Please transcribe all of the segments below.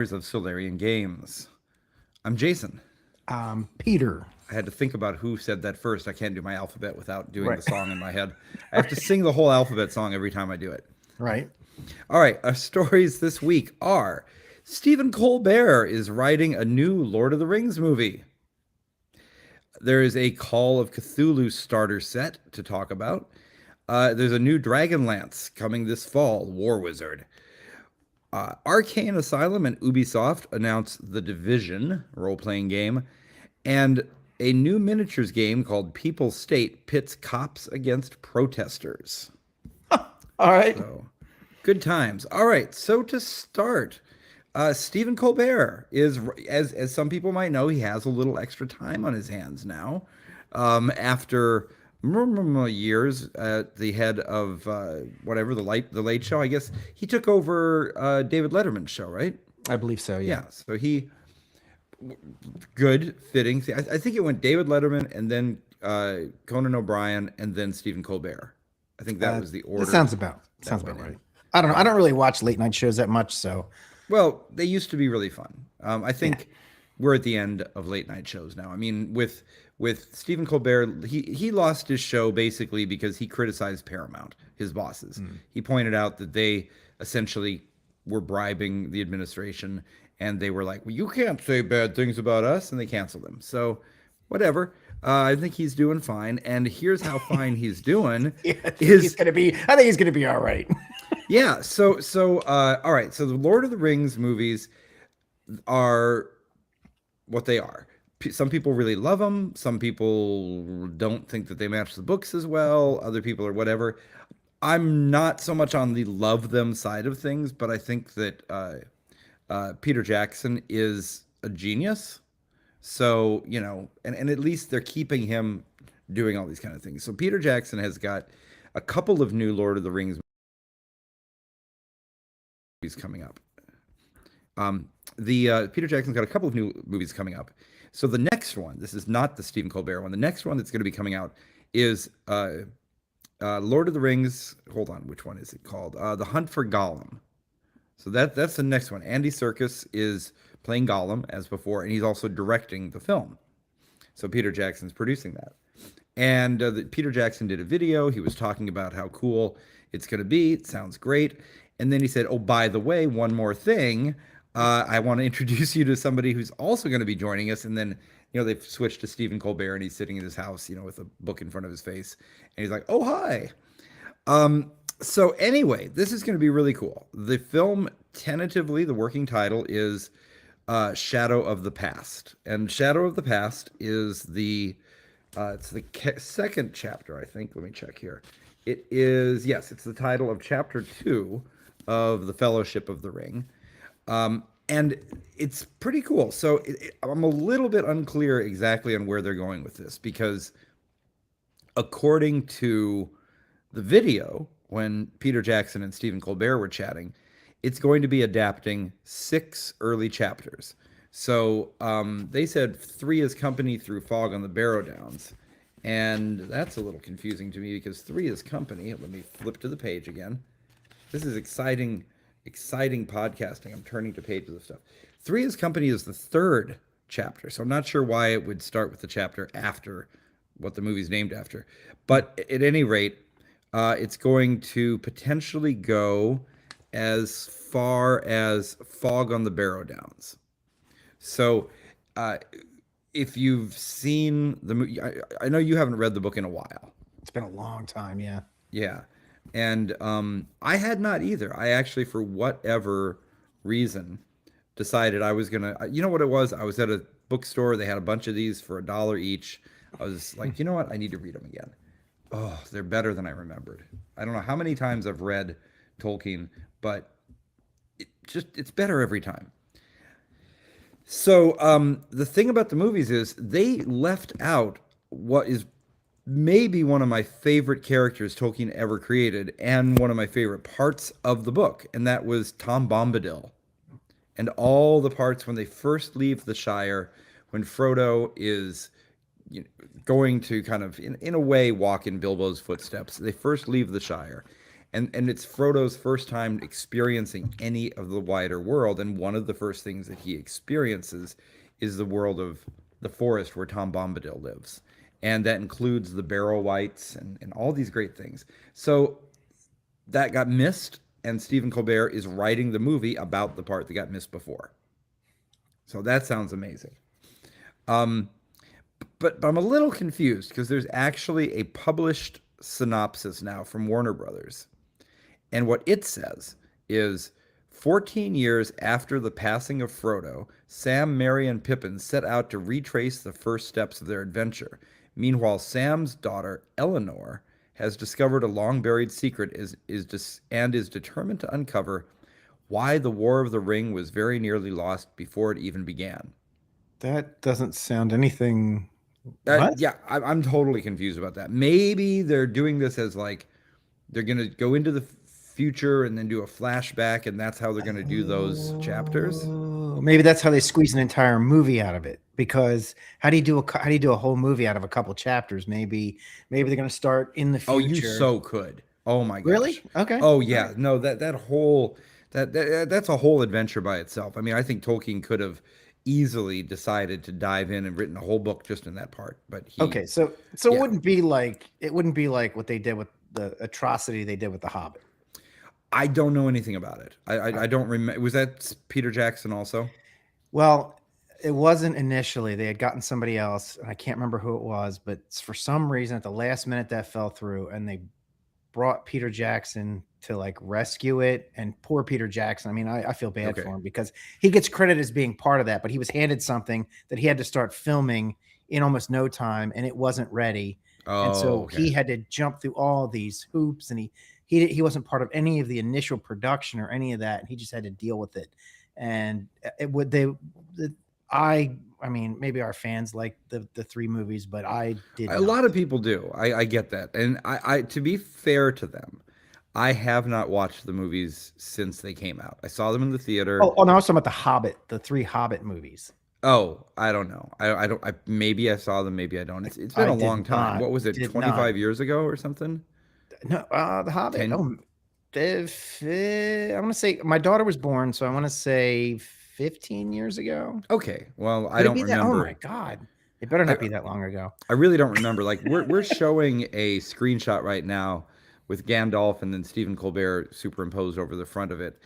Of Solarian Games. I'm Jason. Peter. I had to think about who said that first. I can't do my alphabet without doing Right. the song in my head. I have to Right. sing the whole alphabet song every time I do it. Right. All right, our stories this week are Stephen Colbert is writing a new Lord of the Rings movie. There is a Call of Cthulhu starter set to talk about. There's a new Dragonlance coming this fall, War Wizard. Arcane Asylum and Ubisoft announced The Division role playing game, and a new miniatures game called People State pits cops against protesters. All right. So, good times. All right, so to start, Stephen Colbert is, as some people might know, he has a little extra time on his hands now. After years at the head of whatever the Late Show, I guess he took over David Letterman's show, right? I believe so. Yeah. Yeah, so he good fitting. See, I think it went David Letterman and then Conan O'Brien and then Stephen Colbert. I think that was the It order sounds that about went right. in. I don't know. I don't really watch late night shows that much, so Well, they used to be really fun. I yeah. think we're at the end of late night shows now. I mean, with Stephen Colbert, he lost his show basically because he criticized Paramount, his bosses. He pointed out that they essentially were bribing the administration, and they were like, "Well, you can't say bad things about us," and they canceled him. So, whatever. I think he's doing fine, and here's how fine he's doing: Yeah, I think he's is gonna be. I think he's gonna be all right. yeah. So all right. So the Lord of the Rings movies are what they are. Some people really love them. Some people don't think that they match the books as well. Other people are whatever. I'm not so much on the love them side of things, but I think that Peter Jackson is a genius. So, and at least they're keeping him doing all these kind of things. So Peter Jackson has got a couple of new Lord of the Rings movies coming up. The Peter Jackson's got a couple of new movies coming up. So the next one, this is not the Stephen Colbert one. The next one that's going to be coming out is Lord of the Rings. Hold on, which one is it called? The Hunt for Gollum. So that's the next one. Andy Serkis is playing Gollum as before, and he's also directing the film. So Peter Jackson's producing that. And Peter Jackson did a video. He was talking about how cool it's going to be. It sounds great. And then he said, "Oh, by the way, one more thing. I want to introduce you to somebody who's also going to be joining us." And then, they've switched to Stephen Colbert, and he's sitting in his house, with a book in front of his face. And he's like, "Oh, hi." So anyway, this is going to be really cool. The film, tentatively, the working title is Shadow of the Past. And Shadow of the Past is it's the second chapter, I think. Let me check here. It is, yes, it's the title of chapter 2 of The Fellowship of the Ring. And it's pretty cool. So I'm a little bit unclear exactly on where they're going with this because according to the video, when Peter Jackson and Stephen Colbert were chatting, it's going to be adapting 6 early chapters. So they said 3 is company through Fog on the Barrow Downs. And that's a little confusing to me because 3 is company. Let me flip to the page again. This is exciting podcasting. I'm turning to pages of stuff. 3 is company is the 3rd chapter. So I'm not sure why it would start with the chapter after what the movie's named after. But at any rate, it's going to potentially go as far as Fog on the Barrow Downs. So, if you've seen the movie, I know you haven't read the book in a while. It's been a long time. Yeah. Yeah. And I had not either. I actually, for whatever reason, decided I was going to, you know what it was? I was at a bookstore. They had a bunch of these for $1 each. I was like, you know what? I need to read them again. Oh, they're better than I remembered. I don't know how many times I've read Tolkien, but it's better every time. So the thing about the movies is they left out what is maybe one of my favorite characters Tolkien ever created and one of my favorite parts of the book, and that was Tom Bombadil. And all the parts when they first leave the Shire, when Frodo is going to kind of, in a way, walk in Bilbo's footsteps. They first leave the Shire. and it's Frodo's first time experiencing any of the wider world, and one of the first things that he experiences is the world of the forest where Tom Bombadil lives, and that includes the Barrow Wights and all these great things. So that got missed, and Stephen Colbert is writing the movie about the part that got missed before. So that sounds amazing. Um, but I'm a little confused because there's actually a published synopsis now from Warner Brothers. And what it says is 14 years after the passing of Frodo, Sam, Merry, and Pippin set out to retrace the first steps of their adventure. Meanwhile, Sam's daughter, Eleanor, has discovered a long buried secret and is determined to uncover why the War of the Ring was very nearly lost before it even began. That doesn't sound anything. What? Yeah, I'm totally confused about that. Maybe they're doing this as like they're going to go into the future and then do a flashback, and that's how they're going to do those chapters. Oh, maybe that's how they squeeze an entire movie out of it. Because how do you do a whole movie out of a couple chapters? Maybe they're going to start in the future. Oh, you so could. Oh my gosh. Really? Okay. Oh yeah. No, that whole that's a whole adventure by itself. I mean, I think Tolkien could have easily decided to dive in and written a whole book just in that part, but he Okay, so yeah. it wouldn't be like what they did with the atrocity they did with the Hobbit. I don't know anything about it. I don't remember. Was that Peter Jackson also? Well, it wasn't initially. They had gotten somebody else, and I can't remember who it was, but for some reason at the last minute that fell through, and they brought Peter Jackson to like rescue it. And poor Peter Jackson. I mean, I feel bad Okay. for him because he gets credit as being part of that, but he was handed something that he had to start filming in almost no time, and it wasn't ready. And Oh, so okay. he had to jump through all these hoops, and he wasn't part of any of the initial production or any of that, and he just had to deal with it. And it would they the, I mean, maybe our fans like the three movies, but I did A not. lot of people do. I get that. And I to be fair to them, I have not watched the movies since they came out. I saw them in the theater. Oh, no, I was talking about the Hobbit, the three Hobbit movies. Oh, I don't know. I don't. Maybe I saw them. Maybe I don't. It's been I a did long time. not, What was it? did 25 not. years ago or something? No, the Hobbit. 10. Oh, I want to say my daughter was born, so I want to say 15 years ago. Okay. Well, I Could it don't be that? Oh my remember. God. It better I not be that long ago. I really don't remember. Like we're showing a screenshot right now with Gandalf and then Stephen Colbert superimposed over the front of it.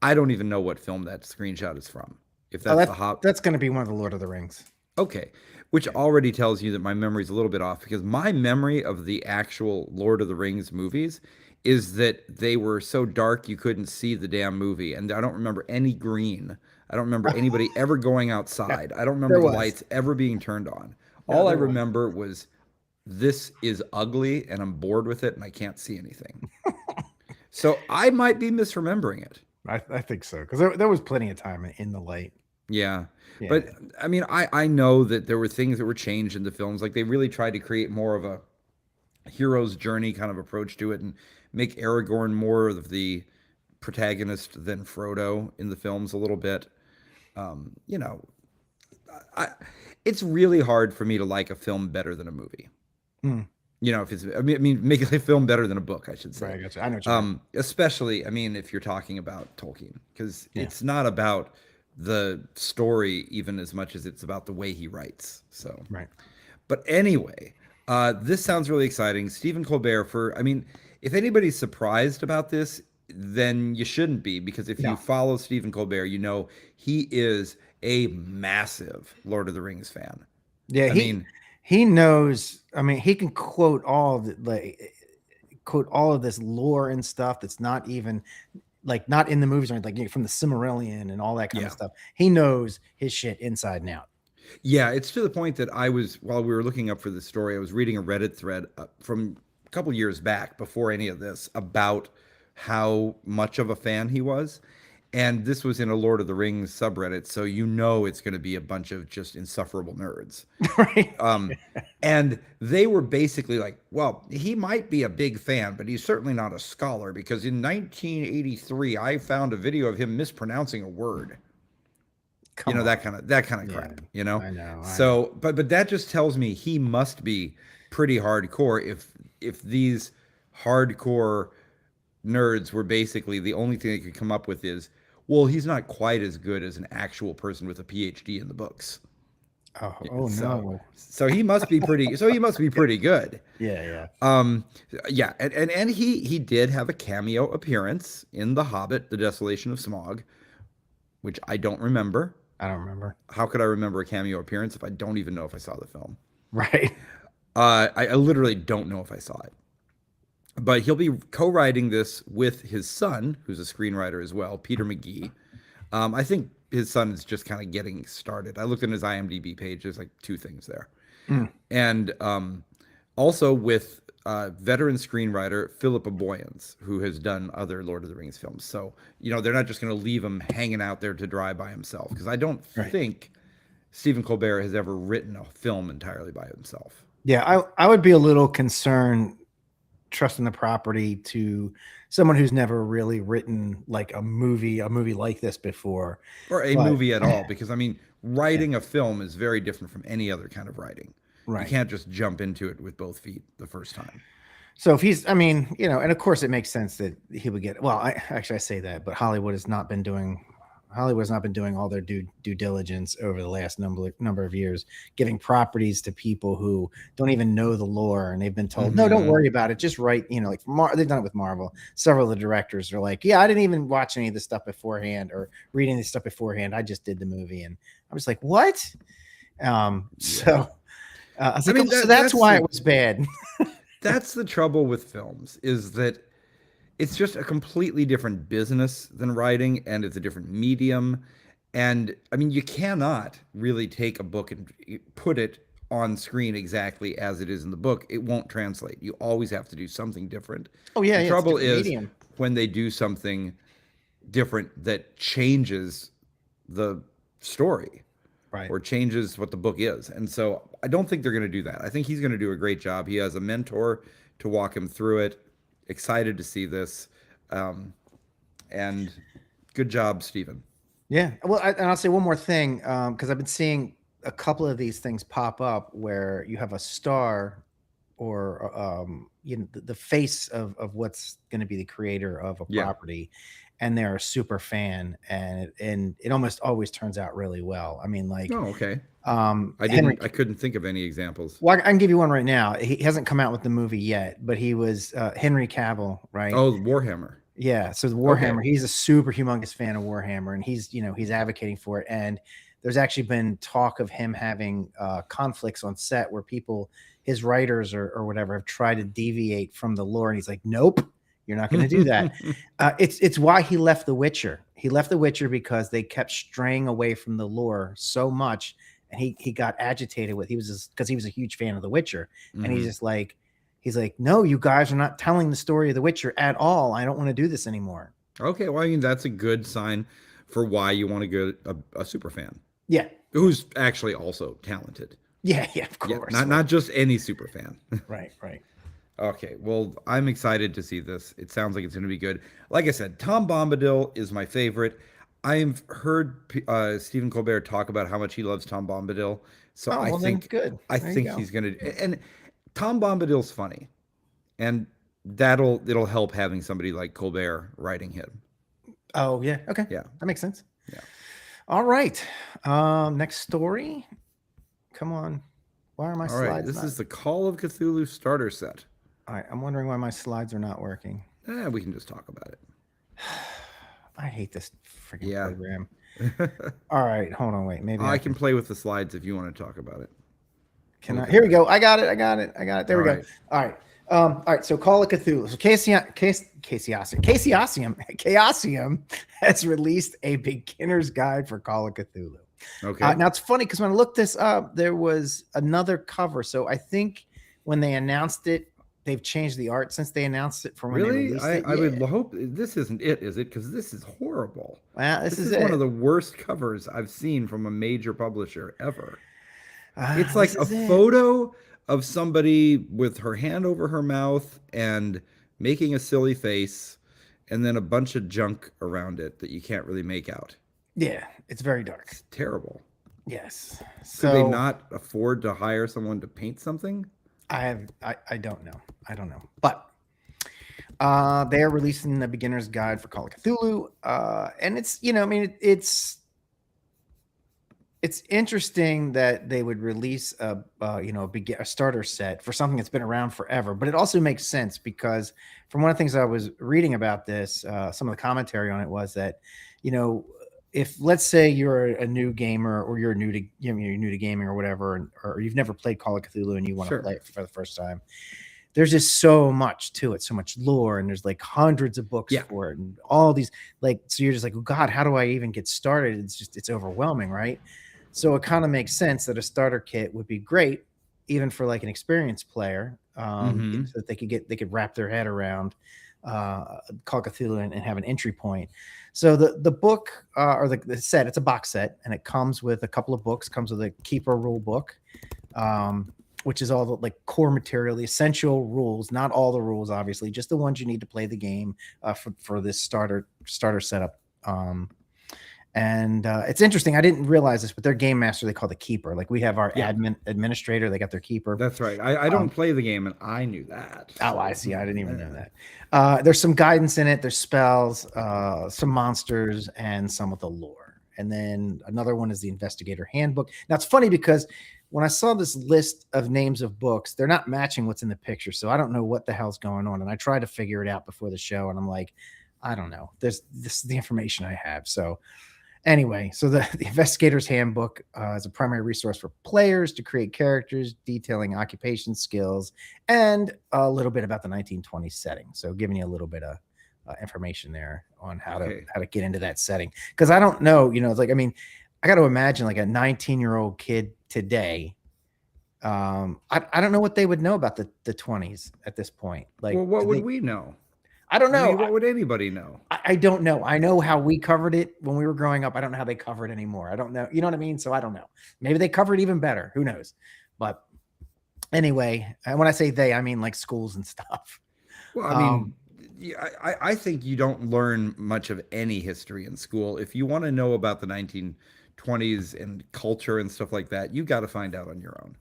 I don't even know what film that screenshot is from. If Oh, that's the Hobbit. that's going to be one of the Lord of the Rings. Okay. Which already tells you that my memory's a little bit off because my memory of the actual Lord of the Rings movies is that they were so dark you couldn't see the damn movie. And I don't remember any green. I don't remember anybody ever going outside. I don't remember There the was. lights ever being turned on. No, All I there was. remember was this is ugly and I'm bored with it and I can't see anything. So I might be misremembering it. I think so because there was plenty of time in the light. Yeah. Yeah. But I mean, I know that there were things that were changed in the films. Like they really tried to create more of a hero's journey kind of approach to it and make Aragorn more of the protagonist than Frodo in the films a little bit. You know, I it's really hard for me to like a film better than a movie. Hmm. You know, if it's I mean make a film better than a book, I should say. Right, I got you. I know what you mean. Especially, I mean, if you're talking about Tolkien, because Yeah. it's not about the story even as much as it's about the way he writes. So, Right. but anyway, this sounds really exciting. Stephen Colbert I mean, if anybody's surprised about this, then you shouldn't be, because if you No. follow Stephen Colbert, you know he is a massive Lord of the Rings fan. Yeah, I mean, he knows. I mean, he can quote all of quote all of this lore and stuff that's not even like not in the movies or anything, like from the Cimmerillion and all that kind Yeah. of stuff. He knows his shit inside and out. yeah, it's to the point that while we were looking up for this story, I was reading a Reddit thread from a couple years back before any of this about how much of a fan he was. And this was in a Lord of the Rings subreddit, so you know it's going to be a bunch of just insufferable nerds. Right. And they were basically like, well, he might be a big fan, but he's certainly not a scholar because in 1983 I found a video of him mispronouncing a word. Come You know, on. that kind of Yeah, crap, you know? I know. So, but that just tells me he must be pretty hardcore if these hardcore nerds were basically the only thing they could come up with is, well, he's not quite as good as an actual person with a PhD in the books. Oh So no. so he must be pretty so he must be pretty good. Yeah, yeah. Um yeah, and he did have a cameo appearance in The Hobbit, The Desolation of Smaug, which I don't remember. I don't remember. How could I remember a cameo appearance if I don't even know if I saw the film? Right. I literally don't know if I saw it. But he'll be co-writing this with his son, who's a screenwriter as well, Peter McGee. I think his son is just kind of getting started. I looked in his IMDb page. There's like two things there, Mm, and also with veteran screenwriter Philippa Boyens, who has done other Lord of the Rings films. So they're not just going to leave him hanging out there to dry by himself, because I don't right. think Stephen Colbert has ever written a film entirely by himself. Yeah, I would be a little concerned trusting the property to someone who's never really written like a movie like this before. Or a But movie at all, because I mean, yeah, writing a film is very different from any other kind of writing. You right. can't just jump into it with both feet the first time. So if he's, I mean, and of course it makes sense that he would get. Well, I say that, but Hollywood has not been doing all their due diligence over the last number of years, giving properties to people who don't even know the lore, and they've been told, no, don't Hmm. worry about it, just write. Like they've done it with Marvel. Several of the directors are like, yeah, I didn't even watch any of this stuff beforehand or read any of this stuff beforehand. I just did the movie, and I was like, what? Yeah. So I was I like, mean, oh, so that's why the it was bad. that's the trouble with films, is that it's just a completely different business than writing, and it's a different medium. And I mean, you cannot really take a book and put it on screen exactly as it is in the book. It won't translate. You always have to do something different. Oh yeah, The yeah, it's a trouble different is medium. when they do something different that changes the story Right. or changes what the book is. And so I don't think they're going to do that. I think he's going to do a great job. He has a mentor to walk him through it. Excited to see this. Um, and good job, Stephen. Yeah. Well, and I'll say one more thing, because I've been seeing a couple of these things pop up where you have a star or the face of what's going to be the creator of a Yeah. property, and they're a super fan, and it almost always turns out really well. I mean, like Oh, okay. Henry. I couldn't think of any examples. Well, I can give you one right now. He hasn't come out with the movie yet, but he was Henry Cavill, right? Oh, Warhammer. Yeah, so the Okay. Warhammer, he's a super humongous fan of Warhammer, and he's advocating for it. And there's actually been talk of him having conflicts on set where his writers or whatever, have tried to deviate from the lore, and he's like, "Nope, you're not going to do that." It's why he left The Witcher. He left The Witcher because they kept straying away from the lore so much, and he got agitated with. Because he was a huge fan of The Witcher, and Mhm. he's like, no, you guys are not telling the story of The Witcher at all. I don't want to do this anymore. Okay, well, I mean, that's a good sign for why you want to go a super fan Yeah. who's actually also talented. Yeah. Yeah. Of Yeah, course. not just any super fan. Right. Right. Okay, well, I'm excited to see this. It sounds like it's going to be good. Like I said, Tom Bombadil is my favorite. I've heard Stephen Colbert talk about how much he loves Tom Bombadil, so Oh, well, then good. I There you think go. he's going to. And Tom Bombadil's funny, and it'll help having somebody like Colbert writing him. Oh, yeah. Okay. Yeah, That makes sense. yeah. All right. Next story. Come on. Why are my All right, slides this not? is the Call of Cthulhu starter set. All right. I'm wondering why my slides are not working. We can just talk about it. I hate this freaking Yeah. program. All right. Hold on. Wait. Maybe I can play with the slides if you want to talk about it. Can Look I? at Here we that. go. I got it. There we All go. right. All right. All right. So Call of Cthulhu. So Chaosium has released a beginner's guide for Call of Cthulhu. Okay. Now it's funny because when I looked this up, there was another cover. So I think when they announced it, they've changed the art since they announced it from when they Really? released it. I would Yeah. hope this isn't it, is it? Because this is horrible. Well, This this is is one it. of the worst covers I've seen from a major publisher ever. It's like This a is it. photo of somebody with her hand over her mouth and making a silly face, and then a bunch of junk around it that you can't really make out. Yeah, it's very dark. It's terrible. Yes. Could they So not afford to hire someone to paint something? I don't know. I don't know. But They are releasing the beginner's guide for Call of Cthulhu, and it's I mean it's interesting that they would release a starter set for something that's been around forever, but it also makes sense because from one of the things I was reading about this, some of the commentary on it was that if let's say you're a new gamer or you're new to you're new to gaming or whatever, or you've never played Call of Cthulhu and you want to Sure. play it for the first time, there's just so much to it, so much lore, and there's like hundreds of books Yeah. for it, and all these so you're just like, oh God, how do I even get started? It's overwhelming, right? So it kind of makes sense that a starter kit would be great, even for like an experienced player, Mm-hmm. so that they could wrap their head around Call of Cthulhu and have an entry point. So the book or the set, it's a box set, and it comes with a couple of books. Comes with a keeper rule book, which is all the like core material, the essential rules, not all the rules, obviously, just the ones you need to play the game for this starter setup. And it's interesting. I didn't realize this, but their game master they call the keeper. Like we have our administrator, they got their keeper. That's right. I don't play the game, and I knew that. Oh, I see. I didn't even know that. There's some guidance in it. There's spells, some monsters, and some of the lore. And then another one is the investigator handbook. Now it's funny because when I saw this list of names of books, they're not matching what's in the picture. So I don't know what the hell's going on. And I tried to figure it out before the show, and I'm like, I don't know. This is the information I have. So anyway, so the investigator's handbook is a primary resource for players to create characters, detailing occupation skills, and a little bit about the 1920s setting. So giving you a little bit of information there on how to get into that setting. Because I don't know, it's like, I mean, I got to imagine like a 19-year-old kid today. I don't know what they would know about the 20s at this point. Like, well, what would we know? I don't know. I mean, what would anybody know? I don't know. I know how we covered it when we were growing up. I don't know how they cover it anymore. I don't know. You know what I mean? So I don't know. Maybe they cover it even better. Who knows? But anyway, and when I say they, I mean like schools and stuff. Well, I mean, I think you don't learn much of any history in school. If you want to know about the 1920s and culture and stuff like that, you got to find out on your own.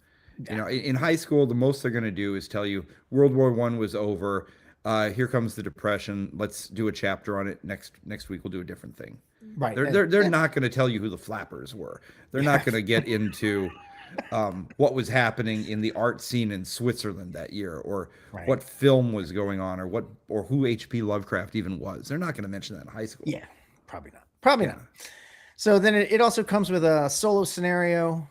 In high school, the most they're going to do is tell you World War I was over. Here comes the Depression. Let's do a chapter on it. Next week we'll do a different thing. Right. They're not going to tell you who the flappers were. They're not going to get into what was happening in the art scene in Switzerland that year, or what film was going on, or who H.P. Lovecraft even was. They're not going to mention that in high school. Yeah, probably not. Probably not. So then it also comes with a solo scenario.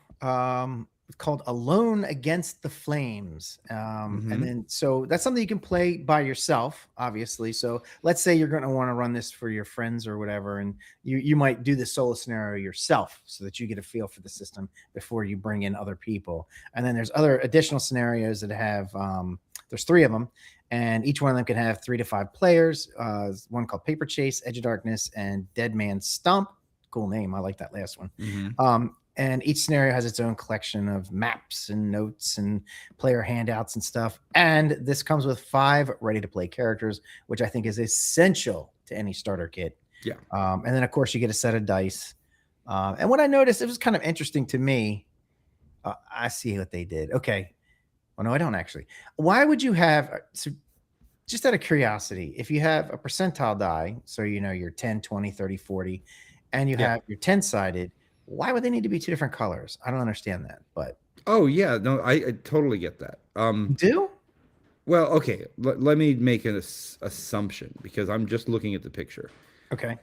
Called Alone Against the Flames. And then, so that's something you can play by yourself, obviously. So let's say you're going to want to run this for your friends or whatever, and you might do the solo scenario yourself so that you get a feel for the system before you bring in other people. And then there's other additional scenarios that have, there's 3 of them, and each one of them can have 3 to 5 players. One called Paper Chase, Edge of Darkness, and Dead Man's Stump. Cool name. I like that last one. And each scenario has its own collection of maps and notes and player handouts and stuff. And this comes with 5 ready-to-play characters, which I think is essential to any starter kit. Yeah. And then, of course, you get a set of dice. And what I noticed, it was kind of interesting to me. I see what they did. Okay. Well, no, I don't actually. Why would you have... So just out of curiosity, if you have a percentile die, so you're 10, 20, 30, 40, and you have your 10-sided, why would they need to be 2 different colors? I don't understand that, but yeah, no, I totally get that. Do? Well, okay, let me make an assumption because I'm just looking at the picture. Okay.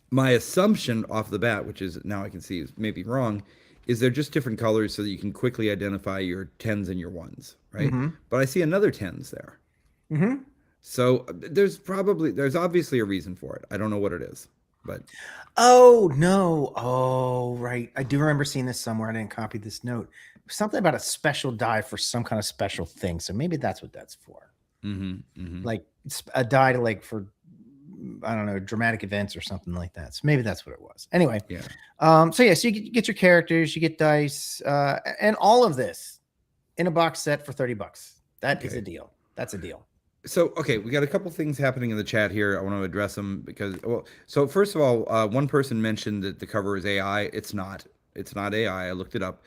My assumption off the bat, which is now I can see is maybe wrong, is they're just different colors so that you can quickly identify your 10s and your 1s, right? But I see another 10s there. So there's obviously a reason for it. I don't know what it is. But right, I do remember seeing this somewhere. I didn't copy this note. Something about a special die for some kind of special thing, so maybe that's what that's for. Like a die to like for, I don't know, dramatic events or something like that. So maybe that's what it was. Anyway, so you get your characters, you get dice, and all of this in a box set for $30. That is a deal. That's a deal. So, okay, we got a couple things happening in the chat here. I want to address them because, so first of all, one person mentioned that the cover is AI. It's not. It's not AI. I looked it up.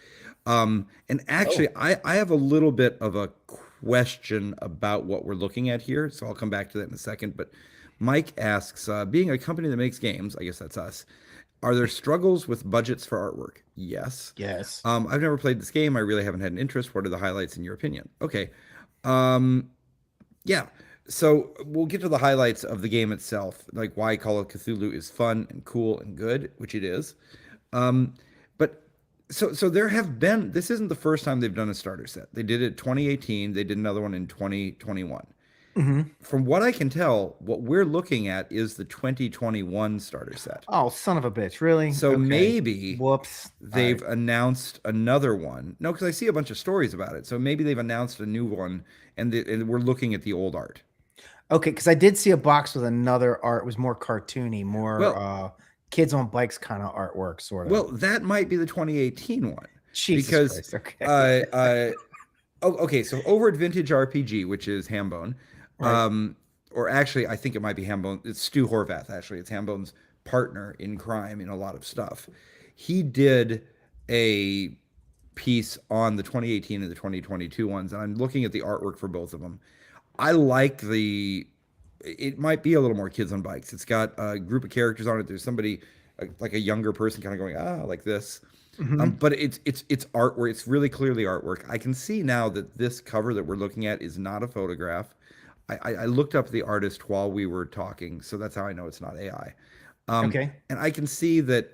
And actually, I have a little bit of a question about what we're looking at here, so I'll come back to that in a second. But Mike asks, being a company that makes games, I guess that's us, are there struggles with budgets for artwork? Yes. Yes. I've never played this game. I really haven't had an interest. What are the highlights in your opinion? Okay. Um, yeah. So we'll get to the highlights of the game itself, like why Call of Cthulhu is fun and cool and good, which it is. Um, but so there have been, this isn't the first time they've done a starter set. They did it 2018, they did another one in 2021. Hmm. From what I can tell, what we're looking at is the 2021 starter set. Oh, son of a bitch! Really? So Okay. maybe Whoops. All they've right. announced another one. No, because I see a bunch of stories about it. So maybe they've announced a new one, and we're looking at the old art. Okay, because I did see a box with another art. It was more cartoony, more Well, kids on bikes kind of artwork, sort of. well, that might be the 2018 one Jesus because Christ. Okay. uh, uh, oh, okay, so over at Vintage RPG, which is Hambone, Right. or actually, I think it might be Hambone. It's Stu Horvath, actually. It's Hambone's partner in crime in a lot of stuff. He did a piece on the 2018 and the 2022 ones, and I'm looking at the artwork for both of them. I like the. It might be a little more kids on bikes. It's got a group of characters on it. There's somebody like a younger person kind of going like this. Hmm. But it's artwork. It's really clearly artwork. I can see now that this cover that we're looking at is not a photograph. I looked up the artist while we were talking, so that's how I know it's not AI. Okay. And I can see that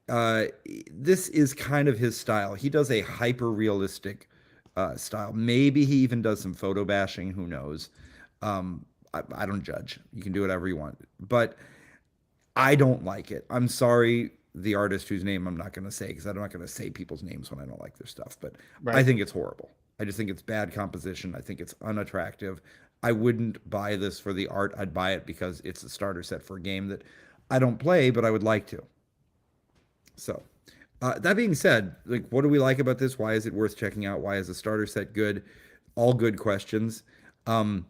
uh, this is kind of his style. He does a hyper realistic style. Maybe he even does some photo bashing. Who knows? I don't judge. You can do whatever you want, but I don't like it. I'm sorry, the artist whose name I'm not going to say because I'm not going to say people's names when I don't like their stuff. But I Right. think it's horrible. I just think it's bad composition. I think it's unattractive. I wouldn't buy this for the art. I'd buy it because it's a starter set for a game that I don't play, but I would like to. So, that being said, like, what do we like about this? Why is it worth checking out? Why is the starter set good? All good questions. Um,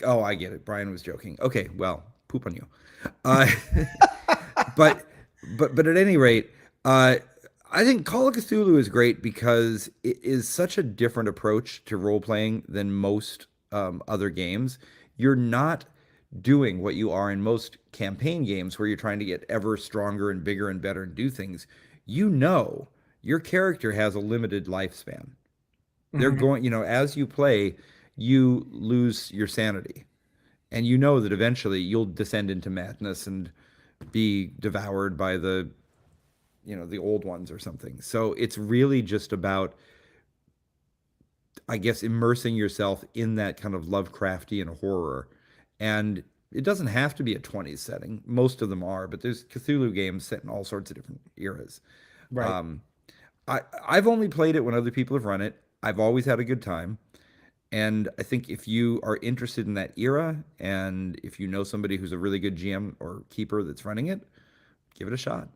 oh, I get it. Brian was joking. Okay, well, poop on you. Uh, but but at any rate, uh, I think Call of Cthulhu is great because it is such a different approach to role playing than most other games. You're not doing what you are in most campaign games where you're trying to get ever stronger and bigger and better and do things. You know, your character has a limited lifespan. They're Hmm. going, as you play, you lose your sanity. And you know that eventually you'll descend into madness and be devoured by the old ones or something. So it's really just about, I guess, immersing yourself in that kind of Lovecraftian horror. And it doesn't have to be a 20s setting. Most of them are, but there's Cthulhu games set in all sorts of different eras. Right. Um, I've only played it when other people have run it. I've always had a good time. And I think if you are interested in that era and if you know somebody who's a really good GM or keeper that's running it, give it a shot.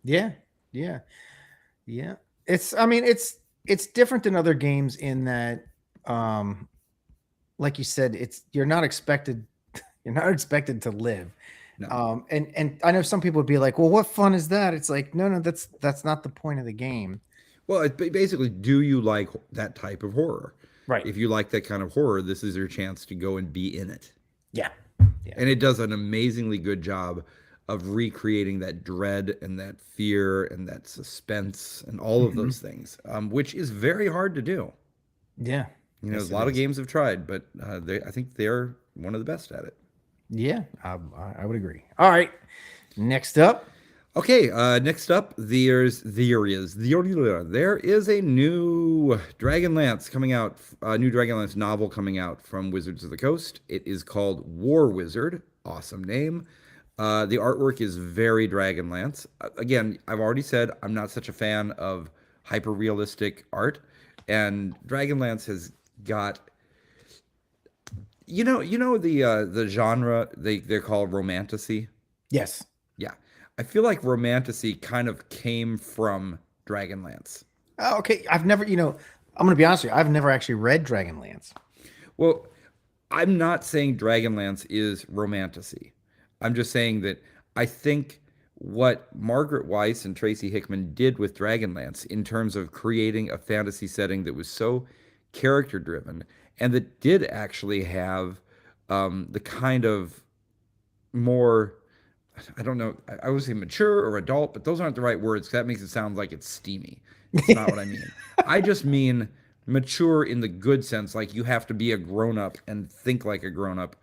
Yeah. Yeah. Yeah. I mean, it's different than other games in that, um, like you said, you're not expected to live. No. And I know some people would be like, well, what fun is that? It's like, no, that's not the point of the game. Well, basically, do you like that type of horror? Right. If you like that kind of horror, this is your chance to go and be in it. Yeah. Yeah. And it does an amazingly good job of recreating that dread and that fear and that suspense and all of Mhm. those things, which is very hard to do. Yeah. A Yes, it lot of is. games have tried, but I think they're one of the best at it. Yeah, I would agree. All right. Next up. Okay, next up, there is a new Dragonlance coming out, a new Dragonlance novel coming out from Wizards of the Coast. It is called War Wizard. Awesome name. The artwork is very Dragonlance. Again, I've already said I'm not such a fan of hyper realistic art, and Dragonlance has got the genre they're called romantasy. Yes. Yeah. I feel like romantasy kind of came from Dragonlance. Oh, okay. I'm going to be honest with you. I've never actually read Dragonlance. Well, I'm not saying Dragonlance is romantasy. I'm just saying that I think what Margaret Weiss and Tracy Hickman did with Dragonlance in terms of creating a fantasy setting that was so character driven, and that did actually have the kind of more, I don't know, I would say mature or adult, but those aren't the right words 'cause that makes it sound like it's steamy. It's not what I mean. I just mean mature in the good sense, like you have to be a grown up and think like a grown up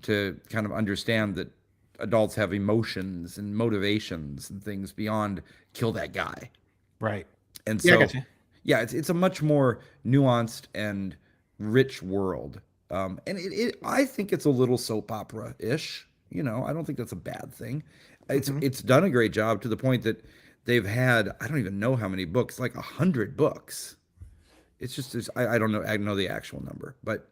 to kind of understand that adults have emotions and motivations and things beyond kill that guy. Right. And Yeah, I so, got you. yeah, it's a much more nuanced and rich world. And I think it's a little soap opera ish. You know, I don't think that's a bad thing. Hmm. It's done a great job to the point that they've had, I don't even know how many books, like 100 books. It's just I don't know, I know the actual number, but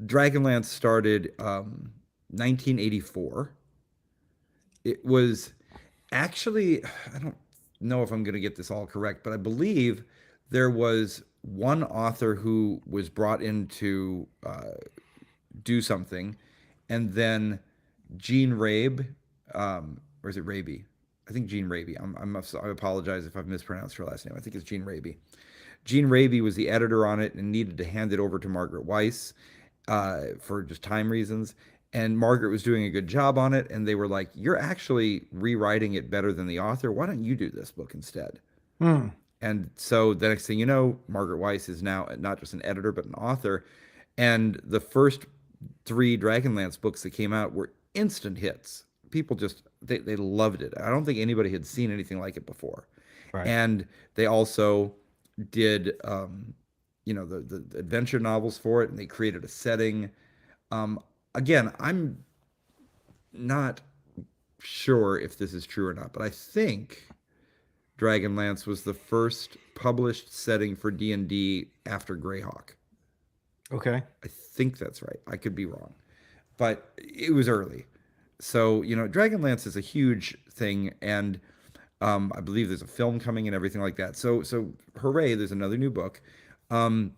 Dragonlance started 1984. It was actually, I don't know if I'm going to get this all correct, but I believe there was one author who was brought in to do something, and then Gene Rabe, or is it Raby? I think Gene Raby. I apologize if I've mispronounced her last name. I think it's Gene Raby. Gene Raby was the editor on it and needed to hand it over to Margaret Weiss for just time reasons. And Margaret was doing a good job on it, and they were like, "You're actually rewriting it better than the author. Why don't you do this book instead?" Hmm. And so the next thing you know, Margaret Weiss is now not just an editor but an author. And the first three Dragonlance books that came out were instant hits. People just they loved it. I don't think anybody had seen anything like it before. Right. And they also did the adventure novels for it, and they created a setting. Um, Again, I'm not sure if this is true or not, but I think Dragonlance was the first published setting for D&D after Greyhawk. Okay. I think that's right. I could be wrong, but it was early. So, Dragonlance is a huge thing, and I believe there's a film coming and everything like that. So hooray! There's another new book. Um,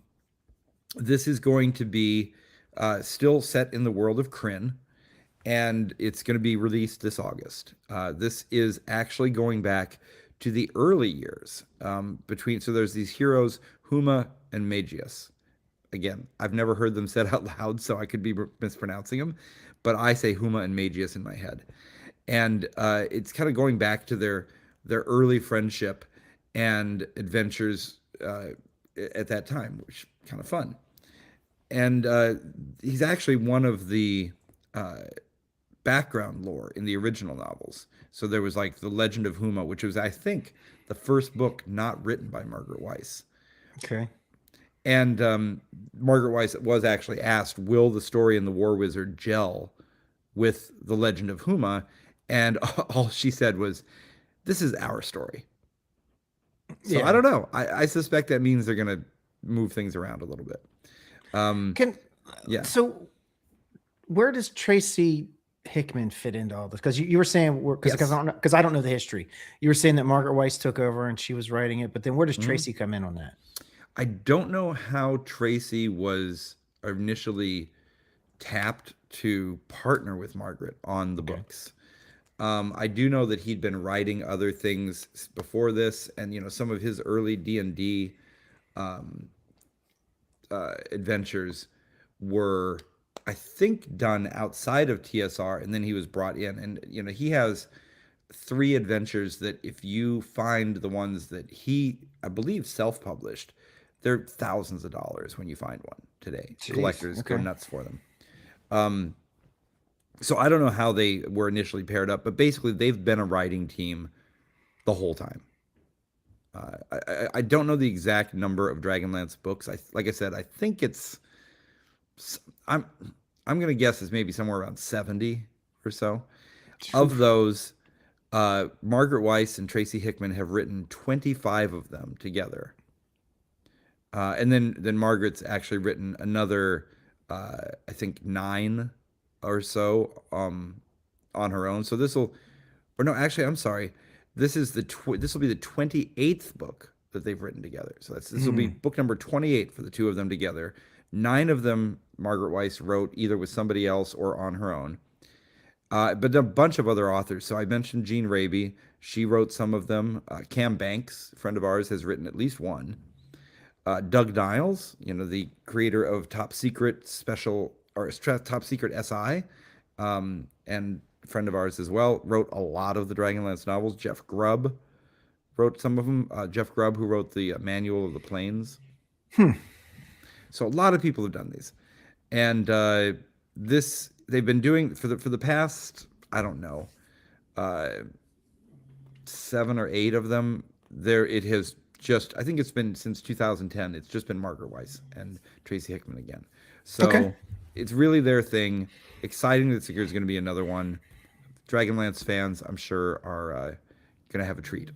this is going to be still set in the world of Krynn, and it's going to be released this August. This is actually going back to the early years between. So there's these heroes, Huma and Magius. Again, I've never heard them said out loud, so I could be mispronouncing them, but I say Huma and Magius in my head, and it's kind of going back to their early friendship and adventures at that time, which is kind of fun. And he's actually one of the uh, background lore in the original novels. So there was like the Legend of Huma, which was, I think, the first book not written by Margaret Weiss. Okay. And Margaret Weiss was actually asked, "Will the story in the War Wizard gel with the Legend of Huma?" And all she said was, "This is our story." So I Yeah. don't know. I suspect that means they're gonna move things around a little bit. Um, Can yeah. so where does Tracy Hickman fit into all this? Because you were saying because I Yes. don't know because I don't know the history. You were saying that Margaret Weiss took over and she was writing it, but then where does Mhm. Tracy come in on that? I don't know how Tracy was initially tapped to partner with Margaret on the Okay. books. I do know that he'd been writing other things before this, and some of his early D&D um, adventures were, I think, done outside of TSR, and then he was brought in. And he has three adventures that, if you find the ones that he, I believe, self-published, they're thousands of dollars when you find one today. Jeez. Collectors go Okay. nuts for them. Um, so I don't know how they were initially paired up, but basically they've been a writing team the whole time. I don't know the exact number of Dragonlance books. Like I said, I think it's I'm I'm gonna guess it's maybe somewhere around 70 or so. Of Oof. those, Margaret Weiss and Tracy Hickman have written 25 of them together, and then Margaret's actually written another, I think, nine or so on her own. So or no, actually, I'm sorry. This will be the 28th book that they've written together. So this will be Hmm. book number 28 for the two of them together. Nine of them Margaret Weiss wrote either with somebody else or on her own. But a bunch of other authors. So I mentioned Jean Raby. She wrote some of them. Cam Banks, a friend of ours, has written at least one. Doug Niles, the creator of Top Secret Top Secret SI, and friend of ours as well, wrote a lot of the Dragonlance novels. Jeff Grubb wrote some of them. Jeff Grubb, who wrote the Manual of the Plains. Hmm. So a lot of people have done these, and this they've been doing for the past, I don't know, 7 or 8 of them. It has just, I think it's been since 2010. It's just been Margaret Weiss and Tracy Hickman again. So Okay. it's really their thing. Exciting that there's going to be another one. Dragonlance fans, I'm sure, are going to have a treat.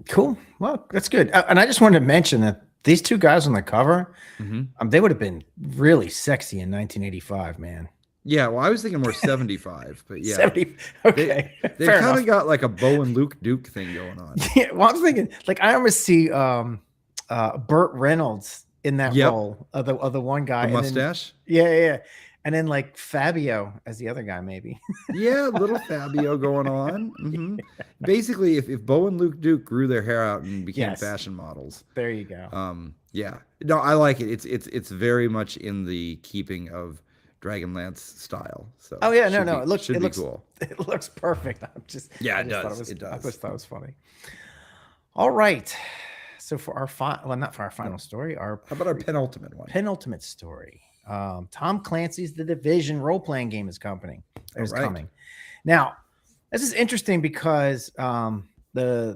Cool. Well, that's good. And I just wanted to mention that these two guys on the cover, Mm-hmm. they would have been really sexy in 1985, man. Yeah, well, I was thinking more 75, but yeah. 70. Okay. They've Fair kind enough. of got like a Bo and Luke Duke thing going on. Yeah, well, I was thinking, like, I almost see Burt Reynolds in that Yep. role of the one guy. The and then- mustache. yeah. And then like Fabio as the other guy, maybe. Yeah, little Fabio going on. Hmm. Basically, if Bo and Luke Duke grew their hair out and became Yes. fashion models, There you go. yeah, no, I like it. It's very much in the keeping of Dragonlance style. So Oh yeah, should no, be- it looks should it be looks cool. it looks perfect. Yeah, I it just thought does. It I does. just thought it was funny. All right. So for our not for our final story, our How about our penultimate one? penultimate story. Tom Clancy's The Division role-playing game is coming. Is right. coming. Now, this is interesting because they're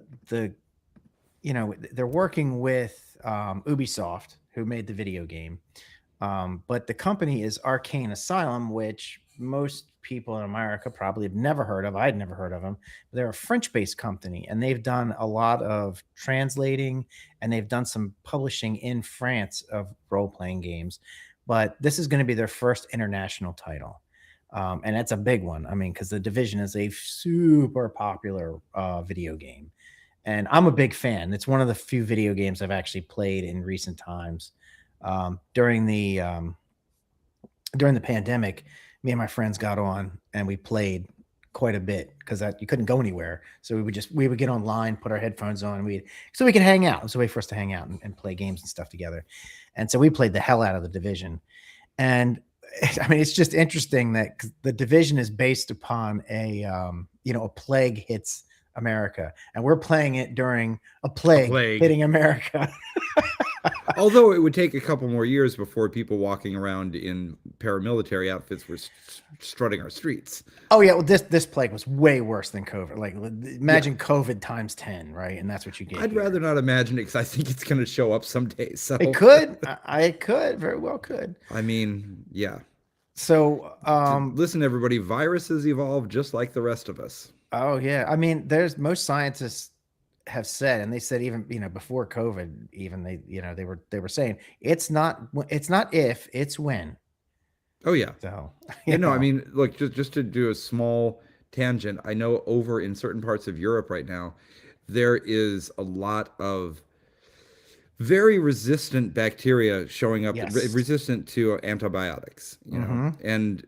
working with Ubisoft, who made the video game. But the company is Arcane Asylum, which most people in America probably have never heard of. I'd never heard of them. They're a French-based company, and they've done a lot of translating, and they've done some publishing in France of role-playing games. But this is going to be their first international title. And that's a big one. I mean, because The Division is a super popular video game. And I'm a big fan. It's one of the few video games I've actually played in recent times. During the pandemic, me and my friends got on and we played quite a bit because you couldn't go anywhere. So we would get online, put our headphones on, so we could hang out. It was a way for us to hang out and play games and stuff together. And so we played the hell out of The Division. And I mean, it's just interesting that The Division is based upon a plague hits America, and we're playing it during a plague hitting America. Although it would take a couple more years before people walking around in paramilitary outfits were strutting our streets. Oh yeah, well this plague was way worse than COVID. Like imagine COVID times 10, right? And that's what you get. I'd rather not imagine it because I think it's going to show up someday. So it could. I could very well could. I mean, yeah. So listen, everybody, viruses evolve just like the rest of us. Oh yeah, I mean, most scientists have said, and they said even before COVID, even they were saying it's not if, it's when. Oh yeah. So I mean, look, just to do a small tangent, I know over in certain parts of Europe right now, there is a lot of very resistant bacteria showing up, resistant to antibiotics, and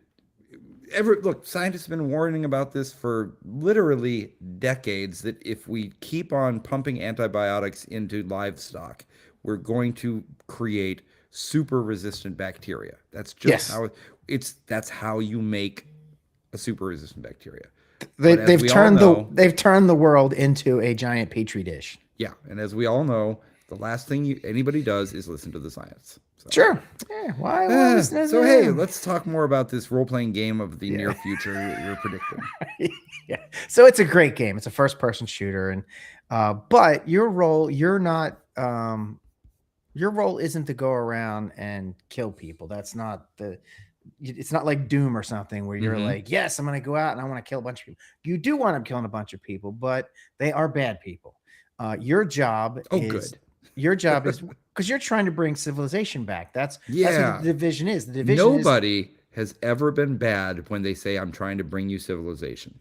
look, scientists have been warning about this for literally decades, that if we keep on pumping antibiotics into livestock, we're going to create super resistant bacteria. That's just that's how you make a super resistant bacteria. They've turned the world into a giant petri dish. Yeah, and as we all know, the last thing anybody does is listen to the science. So. Sure. Yeah, why so hey, let's talk more about this role-playing game of the near future you're predicting. Yeah. So it's a great game. It's a first-person shooter, and but your role isn't to go around and kill people. That's not it's not like Doom or something where you're like, yes, I'm going to go out and I want to kill a bunch of people. You do want to kill a bunch of people, but they are bad people. Your job is because you're trying to bring civilization back. That's what The Division is. The Division. Nobody has ever been bad when they say, "I'm trying to bring you civilization."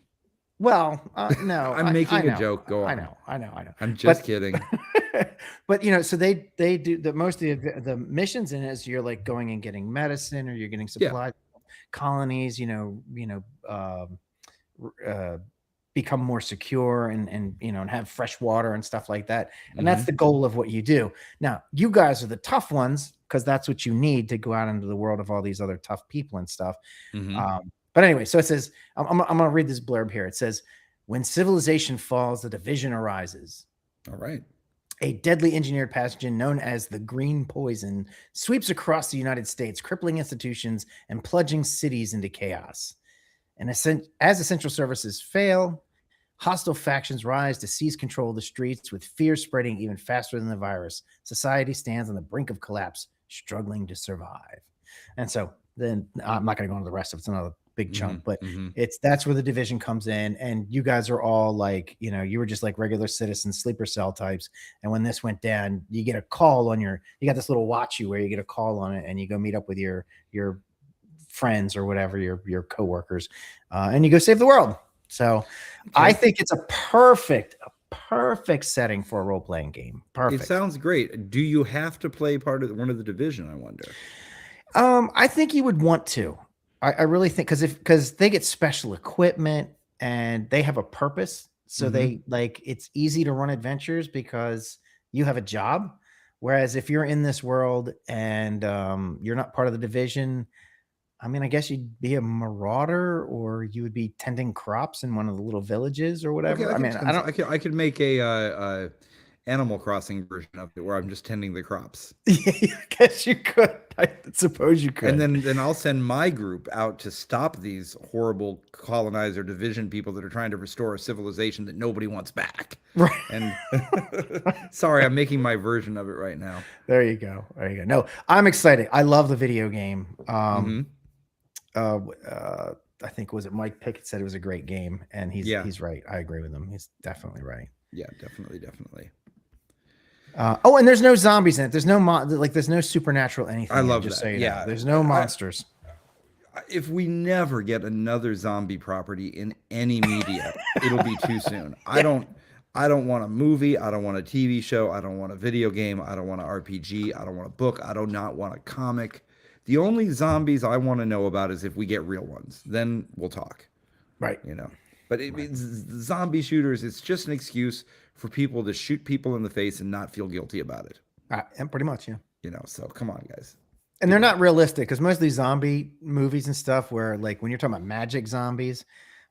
Well, no, I'm making a joke. Go on. I know. I'm just kidding. But so they do most of the missions in it is you're like going and getting medicine, or you're getting supplies, colonies, become more secure and and have fresh water and stuff like that. And that's Hmm. the goal of what you do. Now, you guys are the tough ones because that's what you need to go out into the world of all these other tough people and stuff. Hmm. But anyway, so it says, I'm going to read this blurb here. It says, when civilization falls, the division arises. All right. A deadly engineered pathogen known as the green poison sweeps across the United States, crippling institutions and plunging cities into chaos. And as essential services fail, hostile factions rise to seize control of the streets, with fear spreading even faster than the virus. Society stands on the brink of collapse, struggling to survive. And so then I'm not going to go into the rest of it. It's another big Hmm. chunk, but Hmm. that's where the division comes in. And you guys are all like, you were just like regular citizens, sleeper cell types. And when this went down, you get a call on you got this little watch where you get a call on it and you go meet up with your friends or whatever, your coworkers, and you go save the world. So I Okay. think it's a perfect setting for a role playing game. It Perfect. sounds great. Do you have to play part of one of the division? I wonder. I think you would want to. I really think because they get special equipment and they have a purpose. So Hmm. they like it's easy to run adventures because you have a job. Whereas if you're in this world and you're not part of the division, I mean, I guess you'd be a marauder or you would be tending crops in one of the little villages or Okay, whatever. I mean, I don't. I could make a Animal Crossing version of it where I'm just tending the crops. Yeah, I guess you could. I suppose you And could. then I'll send my group out to stop these horrible colonizer division people that are trying to restore a civilization that nobody wants back. Right. And sorry, I'm making my version of it right now. There you go. There you go. No, I'm excited. I love the video game. Hmm. Uh, uh, I think was it Mike Pickett said it was a great game, and Yeah, he's right. I agree with him. He's definitely right. yeah, definitely, definitely. Oh, and there's no zombies in it. There's no there's no supernatural anything. I in it, love just that. so you know. Yeah, There's no monsters. if we never get another zombie property in any media, it'll be too soon. I don't want a movie, I don't want a TV show, I don't want a video game, I don't want an RPG, I don't want a book, I do not want a comic. The only zombies I want to know about is if we get real ones. Then we'll talk, Right. you know. But Right. zombie shooters, it's just an excuse for people to shoot people in the face and not feel guilty about it, And pretty much, yeah. you know. So come on, guys. And Give they're it up. not realistic because most of these zombie movies and stuff, where like when you're talking about magic zombies,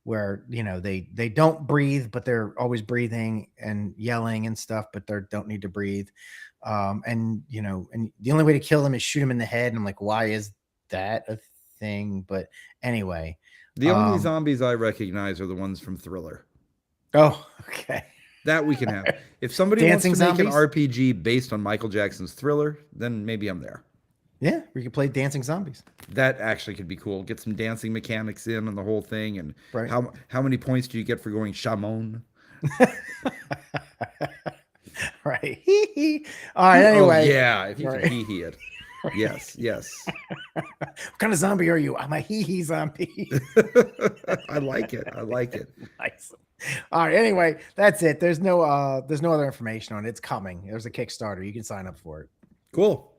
where they don't breathe, but they're always breathing and yelling and stuff, but they don't need to breathe. And and the only way to kill them is shoot them in the head. And I'm like, why is that a thing? But anyway, The only um, zombies I recognize are the ones from Thriller. oh, okay, That we can have. If somebody wants dancing to make an zombies. RPG based on Michael Jackson's Thriller, then maybe I'm there. Yeah, we could play dancing zombies, That actually could be cool. Get some dancing mechanics in on the whole thing, and right? how many points do you get for going Shamon? Right. All right. Oh Anyway, yeah, if you right. can hee hee it. Yes, yes. What kind of zombie are you? I'm a hee zombie. I like it. I like it. Nice. All right. Anyway, that's it. There's no other information on it. It's coming. There's a Kickstarter. You can sign up for it. Cool.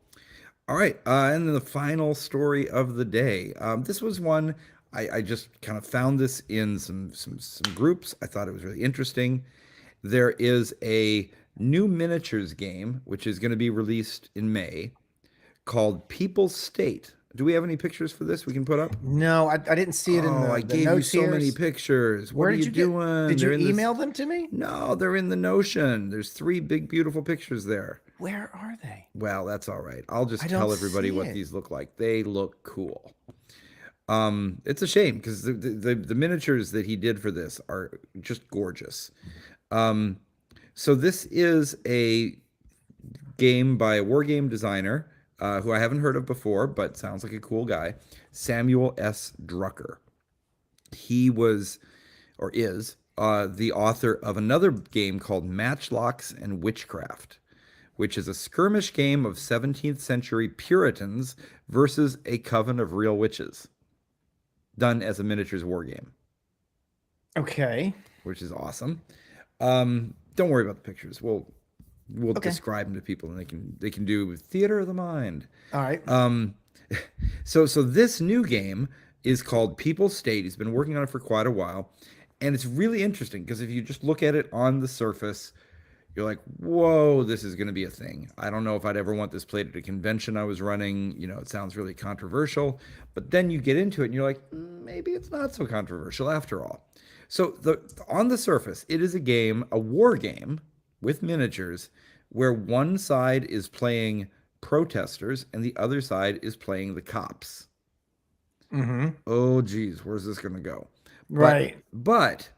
All right, and then the final story of the day. This was one I just kind of found this in some groups. I thought it was really interesting. There is a new miniatures game which is going to be released in May called People's State. Do we have any pictures for this we can put up? No, I didn't see it in Oh, I the gave you notes so here. many pictures. What Where are did you you get? doing? Did you They're in this. email them to me? No, they're in the Notion. There's 3 big, beautiful pictures there. Where are they? Well, that's all right. I'll just I tell don't everybody see what it. these look like. They look cool. It's a shame because the miniatures that he did for this are just gorgeous. Um, so this is a game by a war game designer who I haven't heard of before, but sounds like a cool guy, Samuel S. Drucker. He was or is the author of another game called Matchlocks and Witchcraft, which is a skirmish game of 17th century Puritans versus a coven of real witches, done as a miniatures war game, Okay. which is awesome. Don't worry about the pictures. We'll Okay. describe them to people, and they can do theater of the mind. All right. So this new game is called People's State. He's been working on it for quite a while, And it's really interesting because if you just look at it on the surface, you're like, whoa, this is going to be a thing. I don't know if I'd ever want this played at a convention I was running. It sounds really controversial. But then you get into it and you're like, maybe it's not so controversial after all. So on the surface, it is a game, a war game with miniatures, where one side is playing protesters and the other side is playing the cops. Mm-hmm. Oh, geez, where's this going to go? But Right. but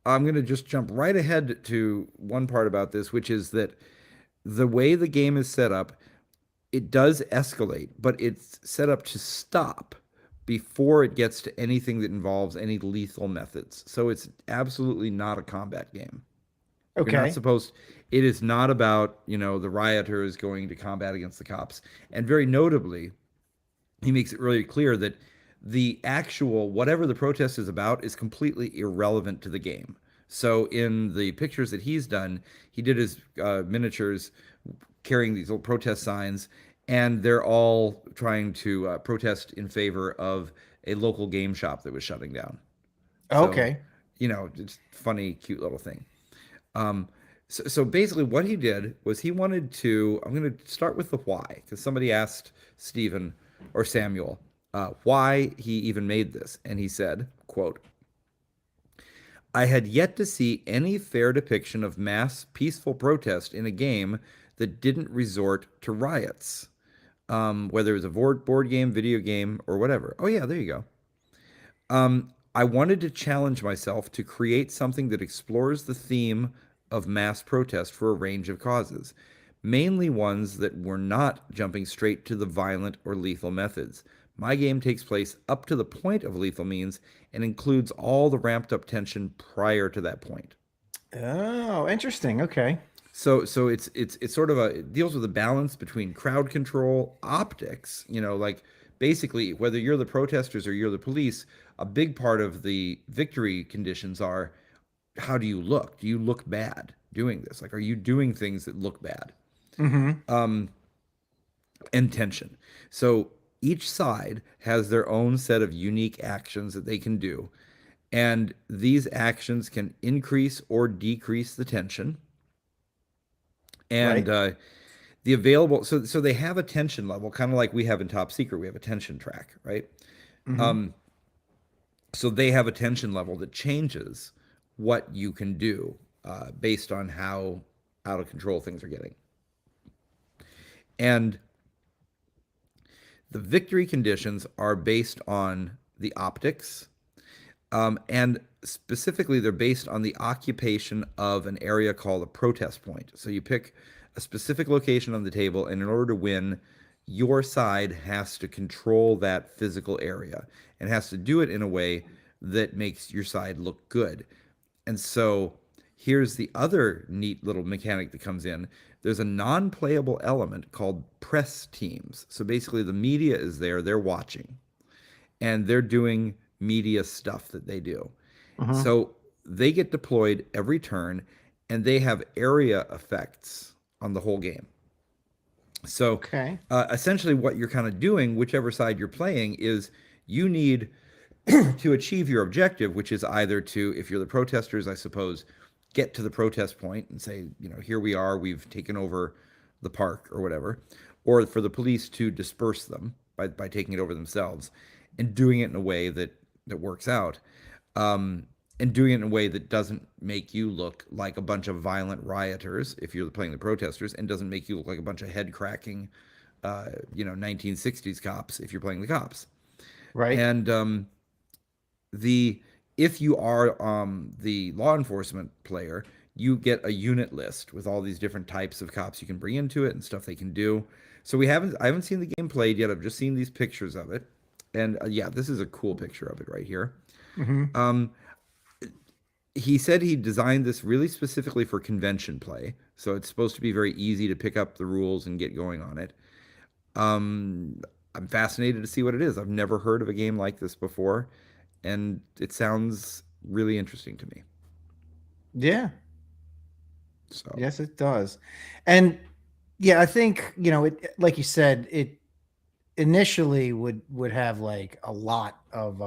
I'm going to just jump right ahead to one part about this, which is that the way the game is set up, it does escalate, but it's set up to stop before it gets to anything that involves any lethal methods. So it's absolutely not a combat game. You're not Okay. supposed, it is not about, the rioters going to combat against the cops. And very notably, he makes it really clear that the actual whatever the protest is about is completely irrelevant to the game. So in the pictures that he's done, he did his miniatures carrying these little protest signs, and they're all trying to protest in favor of a local game shop that was shutting down. So, Okay. it's funny, cute little thing. Um, so basically, what he did was he wanted to. I'm going to start with the why, because somebody asked Stephen or Samuel why he even made this, and he said, "quote I had yet to see any fair depiction of mass peaceful protest in a game that didn't resort to riots, whether it was a board game, video game, or whatever." Oh yeah, there you go. I wanted to challenge myself to create something that explores the theme of mass protest for a range of causes, mainly ones that were not jumping straight to the violent or lethal methods. My game takes place up to the point of lethal means and includes all the ramped up tension prior to that point. Oh, interesting. Okay. So it's sort of it deals with a balance between crowd control, optics, like basically whether you're the protesters or you're the police, a big part of the victory conditions are how do you look? Do you look bad doing this? Like, are you doing things that look bad? Mm-hmm. And tension. So each side has their own set of unique actions that they can do. And these actions can increase or decrease the tension. And Right. the available, so they have a tension level, kind of like we have in Top Secret. We have a tension track, right? Mm-hmm. So they have a tension level that changes what you can do based on how out of control things are getting. And the victory conditions are based on the optics, and specifically, they're based on the occupation of an area called a protest point. So you pick a specific location on the table, and in order to win, your side has to control that physical area and has to do it in a way that makes your side look good. And so here's the other neat little mechanic that comes in. There's a non-playable element called press teams. So basically, the media is there, they're watching, and they're doing media stuff that they do. Mm-hmm. So they get deployed every turn and they have area effects on the whole game. So Okay. essentially, what you're kind of doing, whichever side you're playing, is you need to achieve your objective, which is either to, if you're the protesters, I suppose, get to the protest point and say, here we are, we've taken over the park or whatever, or for the police to disperse them by taking it over themselves and doing it in a way that works out, and doing it in a way that doesn't make you look like a bunch of violent rioters if you're playing the protesters, and doesn't make you look like a bunch of head cracking, 1960s cops if you're playing the cops. Right. And the if you are the law enforcement player, you get a unit list with all these different types of cops you can bring into it and stuff they can do. So I haven't seen the game played yet. I've just seen these pictures of it, and yeah, this is a cool picture of it right here. Mm-hmm. He said he designed this really specifically for convention play, so it's supposed to be very easy to pick up the rules and get going on it. Um, I'm fascinated to see what it is. I've never heard of a game like this before, and it sounds really interesting to me. Yeah. So, Yes, it does. And yeah, I think, it, like you said, it initially would have like a lot of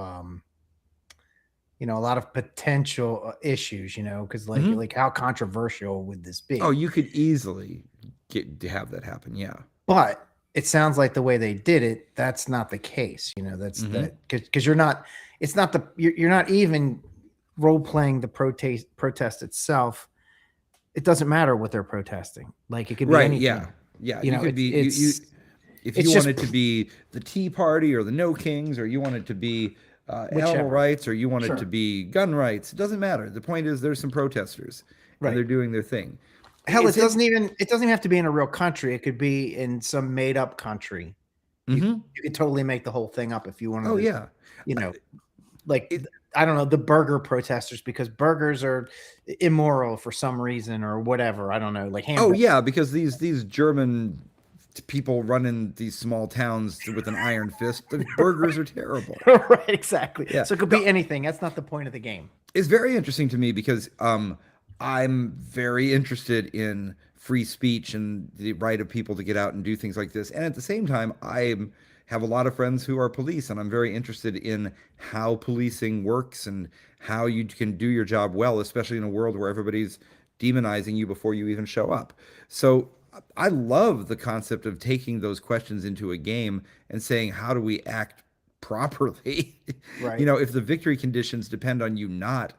a lot of potential issues, because Mhm. like how controversial would this Oh, be? you could easily get to have that happen. Yeah. But it sounds like the way they did it, that's not the case. That's Hmm. that because you're not. It's not you're not even role playing the protest itself. It doesn't matter what they're protesting. Like it could be Right. Yeah. anything. Yeah. You could be if you It's just wanted to be the Tea Party or the No Kings, or you want it to be animal whichever. rights, or you want it to Sure. be gun rights, it doesn't matter. The point is there's some protesters and Right. they're doing their thing. Hell, It's in. it doesn't even have to be in a real country. It could be in some made up country. Hmm. You could totally make the whole thing up if you wanted Oh to, yeah. you Uh, know, like It, I don't know, the burger protesters because burgers are immoral for some reason or whatever. I don't know, like oh hamburger. yeah, because these German people running these small towns with an iron fist, the burgers are terrible. Right, exactly. Yeah. So it could No, be anything. That's not the point of the game. it's very interesting to me because I'm very interested in free speech and the right of people to get out and do things like this. And at the same time, I have a lot of friends who are police, and I'm very interested in how policing works and how you can do your job well, especially in a world where everybody's demonizing you before you even show up. So I love the concept of taking those questions into a game and saying, how do we act properly? Right. If the victory conditions depend on you not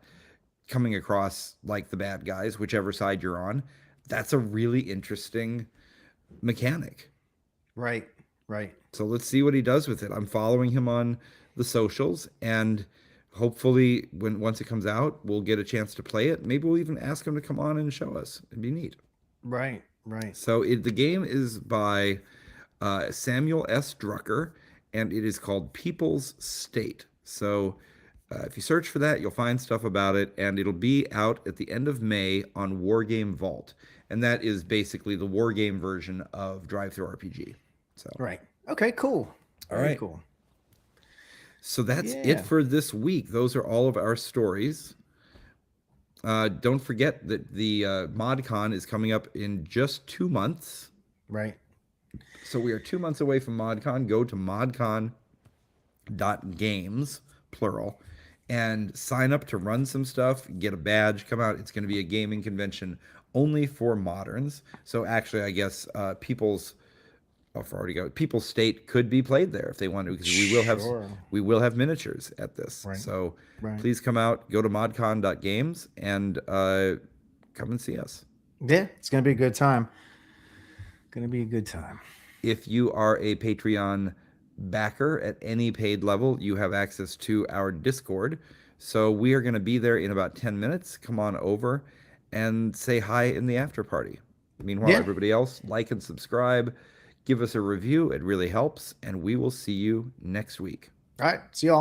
coming across like the bad guys, whichever side you're on, that's a really interesting mechanic. Right. Right. So let's see what he does with it. I'm following him on the socials, and hopefully when once it comes out, we'll get a chance to play it. Maybe we'll even ask him to come on and show us. It'd be neat. Right. Right. So the game is by Samuel S. Drucker, and it is called People's State. So if you search for that, you'll find stuff about it, and it'll be out at the end of May on Wargame Vault, and that is basically the wargame version of Drive Through RPG. So, Right. Okay, cool. all Very right. cool. So that's it Yeah. for this week. Those are all of our stories. Don't forget that the ModCon is coming up in just 2 months. Right. So we are 2 months away from ModCon. Go to modcon.games, plural, and sign up to run some stuff, get a badge, come out. It's going to be a gaming convention only for moderns. So actually, I guess I've already got People's State could be played there if they want to, because Sure. we will have miniatures at this. Right. So Right. please come out, go to modcon.games, and come and see us. Yeah, it's gonna be a good time. Gonna be a good time. If you are a Patreon backer at any paid level, you have access to our Discord. So we are going to be there in about 10 minutes. Come on over and say hi in the after party. Meanwhile, Yeah. everybody else, like and subscribe, give us a review. It really helps. And we will see you next week. All right. See y'all.